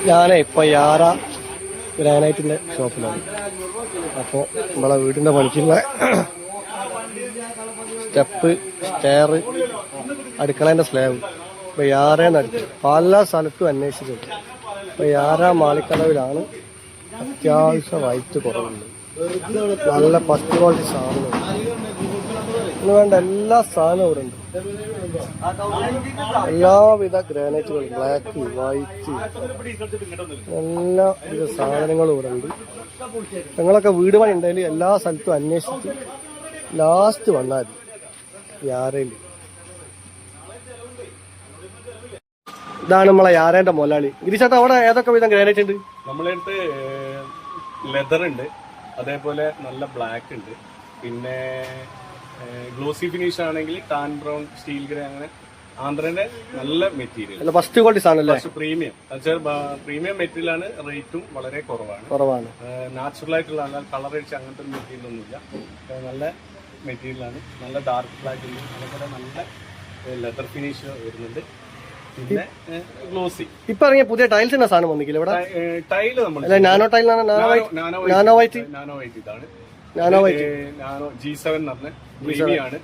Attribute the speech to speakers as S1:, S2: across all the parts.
S1: ഞാനേ ഇപ്പൊ യാറ ഗ്രാനൈറ്റിന്റെ ഷോപ്പിലാണ്. അപ്പോൾ നമ്മളെ വീടിന്റെ പണിക്കുള്ള സ്റ്റെപ്പ്, സ്റ്റെയർ, അടുക്കളേന്റെ സ്ലാബ് ഇപ്പൊ യാറേന്ന് അടുത്ത് പല സ്ഥലത്തും അന്വേഷിച്ചിട്ടുണ്ട്. ഇപ്പൊ യാറ മാളിക്കടവിലാണ് അത്യാവശ്യം റൈറ്റ് കുറവുണ്ട്. നല്ല ഫസ്റ്റ് ക്വാളിറ്റി സാധനം ഇന്ന് വേണ്ട എല്ലാ സാധനവും ഇവിടെ ഉണ്ട്. എല്ലാവിധ ഗ്രാനൈറ്റുകളും, ബ്ലാക്ക്, വൈറ്റ്, എല്ലാവിധ സാധനങ്ങളും ഇവിടെ ഉണ്ട്. നിങ്ങളൊക്കെ വീട് പണി ഉണ്ടെങ്കിൽ എല്ലാ സ്ഥലത്തും അന്വേഷിച്ച് ലാസ്റ്റ് വന്നാൽ മതി യാറയിൽ. ഇതാണ് നമ്മളെ യാറേന്റെ മൊലാളി. ഗിരിശാത്ത, അവിടെ ഏതൊക്കെ വിധം ഗ്രാനൈറ്റ് ഉണ്ട്?
S2: നമ്മളടുത്ത് ലെതർ ഉണ്ട്, അതേപോലെ നല്ല ബ്ലാക്ക് ഉണ്ട്, പിന്നെ ഗ്ലോസി ഫിനിഷ് ആണെങ്കിൽ ടാൻ ബ്രൗൺ, സ്റ്റീൽ ഗ്രേ, അങ്ങനെ ആന്ധ്രന്റെ നല്ല മെറ്റീരിയൽ,
S1: ഫസ്റ്റ് ക്വാളിറ്റി സാധനം,
S2: പ്രീമിയം. പ്രീമിയം മെറ്റീരിയൽ ആണ്, റേറ്റും വളരെ കുറവാണ്. നാച്ചുറൽ ആയിട്ടുള്ള കളർ അടിച്ച് അങ്ങനത്തെ മെറ്റീരിയൽ ഒന്നുമില്ല. നല്ല മെറ്റീരിയൽ ആണ്, നല്ല ഡാർക്ക് ബ്ലാക്ക് ഉണ്ട്, അതേപോലെ നല്ല ലെതർ ഫിനിഷ് വരുന്നുണ്ട്. പിന്നെ ഗ്ലോസി
S1: ഇപ്പൊ ഇറങ്ങിയ പുതിയ ടൈൽസിന്റെ സാധനം വന്നിക്കില്ല ഇവിടെ?
S2: ടൈല് നമ്മൾ
S1: നാനോ ടൈൽ, നാനോ വൈറ്റ്
S2: ഇതാണ്.
S1: നാനോ വൈറ്റ്,
S2: നാനോ G7 എന്ന് പറഞ്ഞ പ്രീമിയാണ്,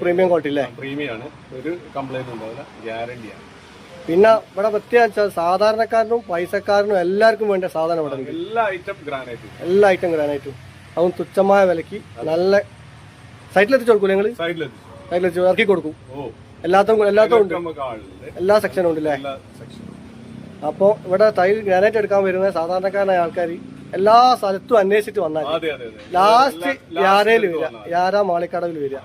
S1: പ്രീമിയം ക്വാളിറ്റി അല്ലേ?
S2: പ്രീമിയാണ്, ഒരു കംപ്ലൈന്റ് ഉണ്ടാവില്ല, ഗ്യാരണ്ടിയാണ്.
S1: പിന്നെ ഇവിടെ പ്രത്യേകിച്ച് സാധാരണക്കാരനും പൈസക്കാരനും എല്ലാവർക്കും വേണ്ട സാധനം ഇവിടെ ഉണ്ട്.
S2: എല്ലാ ഐറ്റം
S1: ഗ്രാനൈറ്റും അതും തുച്ഛമായ വിലക്ക് നല്ല സൈറ്റിലെത്തിച്ചു കൊടുക്കൂല? നിങ്ങൾ സൈറ്റിലെത്തിച്ചു ഇറക്കി കൊടുക്കും. എല്ലാത്തും ഉണ്ട്, എല്ലാ സെക്ഷനും ഉണ്ട് അല്ലേ? അപ്പൊ ഇവിടെ ടൈൽ ഗ്രാനൈറ്റ് എടുക്കാൻ വരുന്ന സാധാരണക്കാരനായ ആൾക്കാർ എല്ലാ സ്ഥലത്തും അന്വേഷിച്ചിട്ട് വന്നാൽ ലാസ്റ്റ് യാരയിൽ വരിക, യാര മാളിക്കടവിൽ വരിക.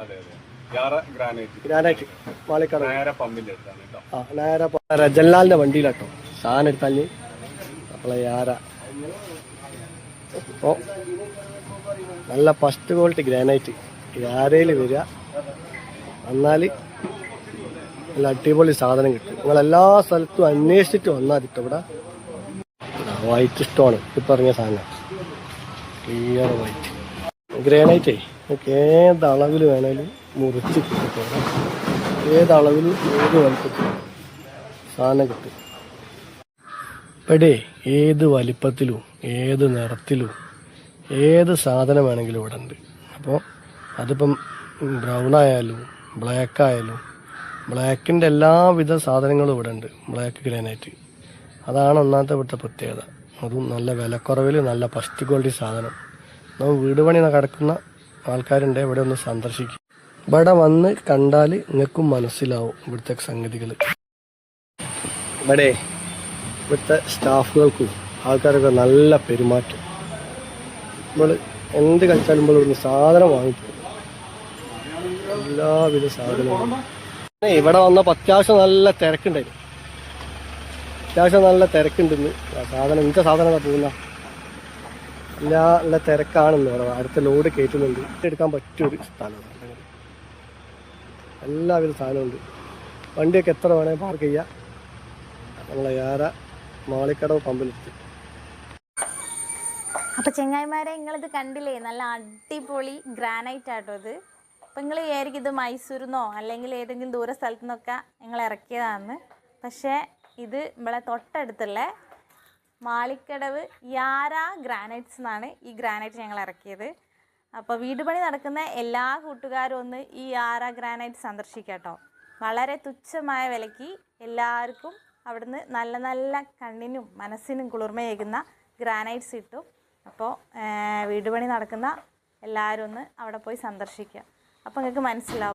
S1: ഗ്രാനൈറ്റ് മാളിക്കടവ് നേരെ ജല്ലാലിന്റെ വണ്ടിയിലാട്ടോ സാധനം എടുത്താൽ നമ്മളെ യാര. അപ്പോ നല്ല ഫസ്റ്റ് ക്വാളിറ്റി ഗ്രാനൈറ്റ് യാരയിൽ വരിക, എന്നാൽ നല്ല അടിപൊളി സാധനം കിട്ടും. നിങ്ങളെല്ലാ സ്ഥലത്തും അന്വേഷിച്ചിട്ട് വന്നാൽ കിട്ടും. ഇവിടെ വൈറ്റ് സ്റ്റോൺ ഇപ്പം ഇറങ്ങിയ സാധനം, ക്ലിയർ വൈറ്റ് ഗ്രാനൈറ്റേ. നിങ്ങൾക്ക് ഏത് അളവിൽ വേണേലും മുറിച്ച് കിട്ടും. ഏത് അളവിൽ ഏത് വലിപ്പത്തിലും സാധനം കിട്ടും. ഇവിടെ ഏത് വലിപ്പത്തിലും ഏത് നിറത്തിലും ഏത് സാധനം വേണമെങ്കിലും ഇവിടെ ഉണ്ട്. അപ്പോൾ അതിപ്പം ബ്രൗൺ ആയാലും ബ്ലാക്ക് ആയാലും, ബ്ലാക്കിൻ്റെ എല്ലാവിധ സാധനങ്ങളും ഇവിടെ ഉണ്ട്. ബ്ലാക്ക് ഗ്രാനൈറ്റ് അതാണ് ഒന്നാമത്തെ ഇവിടുത്തെ പ്രത്യേകത. അതും നല്ല വിലക്കുറവിൽ നല്ല ഫസ്റ്റ് ക്വാളിറ്റി സാധനം. നമ്മൾ വീട് പണി കിടക്കുന്ന ആൾക്കാരുണ്ട്, ഇവിടെ ഒന്ന് സന്ദർശിക്കും. ഇവിടെ വന്ന് കണ്ടാൽ നിങ്ങൾക്കും മനസ്സിലാവും ഇവിടുത്തെ സംഗതികൾ. ഇവിടുത്തെ സ്റ്റാഫുകൾക്കും ആൾക്കാരൊക്കെ നല്ല പെരുമാറ്റം. നമ്മൾ എന്ത് കഴിച്ചാലും നമ്മൾ ഇവിടുന്ന് സാധനം വാങ്ങിക്കും, എല്ലാവിധ സാധനങ്ങളും. ഇവിടെ വന്നപ്പോൾ അത്യാവശ്യം നല്ല തിരക്കുണ്ടായിരുന്നു. നല്ല തിരക്കുണ്ടെന്ന്. സാധനം ഇന്നത്തെ സാധനം പോകുന്ന നല്ല തിരക്കാണെന്ന് പറയാം. അടുത്ത ലോഡ് കയറ്റുന്നുണ്ട്. എടുക്കാൻ പറ്റിയൊരു സ്ഥലമാണ്. എല്ലാവിധ സാധനമുണ്ട്. വണ്ടിയൊക്കെ എത്ര വേണേൽ പാർക്ക് ചെയ്യാം. നമ്മളെ യാര മാളിക്കടവ് പമ്പിലെത്തി.
S3: അപ്പോൾ ചെങ്ങായിമാരെ, നിങ്ങളിത് കണ്ടില്ലേ? നല്ല അടിപൊളി ഗ്രാനൈറ്റ് ആട്ടോ ഇത്. അപ്പം നിങ്ങൾ വിചാരിക്കും ഇത് മൈസൂരിൽ അല്ലെങ്കിൽ ഏതെങ്കിലും ദൂര സ്ഥലത്തു നിന്നൊക്കെ നിങ്ങൾ ഇറക്കിയതാണെന്ന്. പക്ഷേ ഇത് നമ്മളെ തൊട്ടടുത്തുള്ള മാളിക്കടവ് യാര ഗ്രാനൈറ്റ്സ് എന്നാണ് ഈ ഗ്രാനൈറ്റ് ഞങ്ങൾ ഇറക്കിയത്. അപ്പോൾ വീട് പണി നടക്കുന്ന എല്ലാ കൂട്ടുകാരും ഒന്ന് ഈ യാര ഗ്രാനൈറ്റ് സന്ദർശിക്കാം കേട്ടോ. വളരെ തുച്ഛമായ വിലയ്ക്ക് എല്ലാവർക്കും അവിടുന്ന് നല്ല നല്ല കണ്ണിനും മനസ്സിനും കുളിർമയേകുന്ന ഗ്രാനൈറ്റ്സ് കിട്ടും. അപ്പോൾ വീട് പണി നടക്കുന്ന എല്ലാവരും ഒന്ന് അവിടെ പോയി സന്ദർശിക്കുക. അപ്പോൾ നിങ്ങൾക്ക് മനസ്സിലാവും.